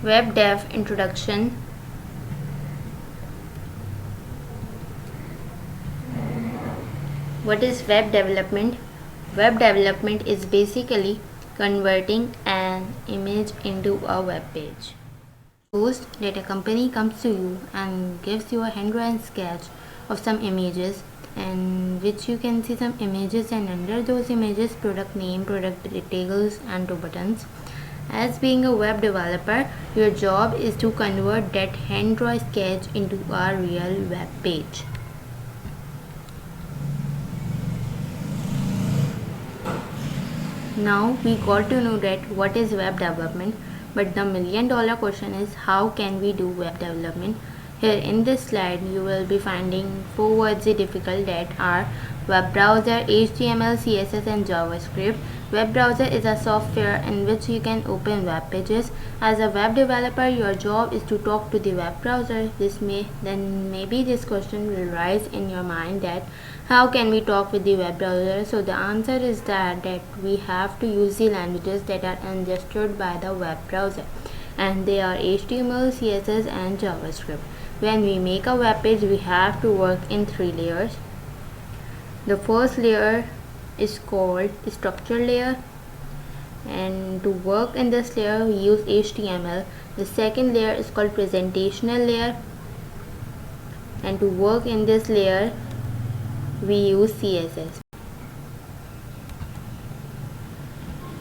Web Dev Introduction. What is web development? Web development is basically converting an image into a web page. Suppose that a company comes to you and gives you a hand-drawn sketch of some images, and which you can see some images, and under those images product name, product details and two buttons. As being a web developer, your job is to convert that hand-drawn sketch into a real web page. Now we got to know that what is web development, but the million-dollar question is how can we do web development? Here in this slide you will be finding 4 words difficult that are web browser, HTML, CSS and JavaScript. Web browser is a software in which you can open web pages. As a web developer, your job is to talk to the web browser. Maybe this question will rise in your mind that how can we talk with the web browser? So the answer is that we have to use the languages that are understood by the web browser, and they are HTML, CSS and JavaScript. When we make a web page, we have to work in 3 layers. The first layer is called structure layer, and to work in this layer we use HTML. The second layer is called presentational layer, and to work in this layer we use CSS.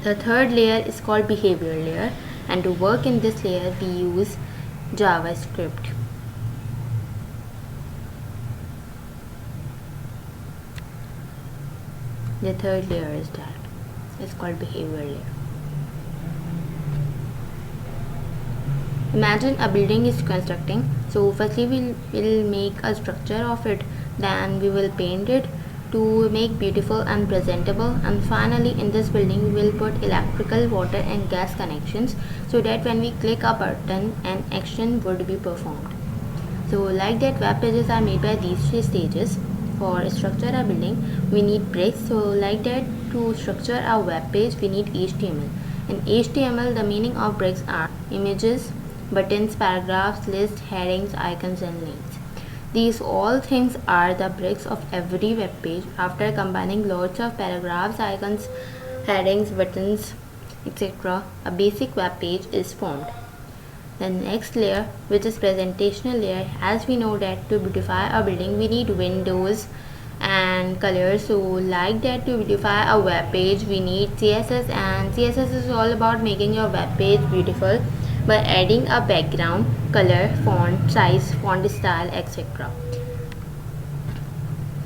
The third layer is called behavior layer, and to work in this layer we use JavaScript. The third layer is called behavior layer. Imagine a building is constructing. So firstly we will make a structure of it, then we will paint it to make beautiful and presentable, and finally in this building we will put electrical, water and gas connections so that when we click a button an action would be performed. So like that, web pages are made by these 3 stages. For structure a building we need bricks. So like that, to structure a web page we need HTML. In HTML the meaning of bricks are images, buttons, paragraphs, lists, headings, icons and links. These all things are the bricks of every web page. After combining lots of paragraphs, icons, headings, buttons, etc., a basic web page is formed. The next layer, which is presentational layer, as we know that to beautify a building we need windows and colors. So like that, to beautify a web page we need CSS, and CSS is all about making your web page beautiful by adding a background, color, font size, font style, etc.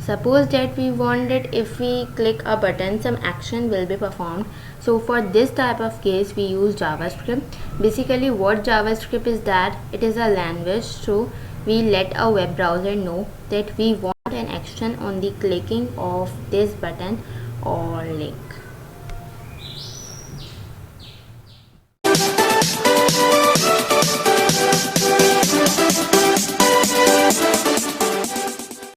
Suppose that we want that if we click a button some action will be performed. So for this type of case we use JavaScript. Basically what JavaScript is, that it is a language, so we let a web browser know that we want an action on the clicking of this button or link.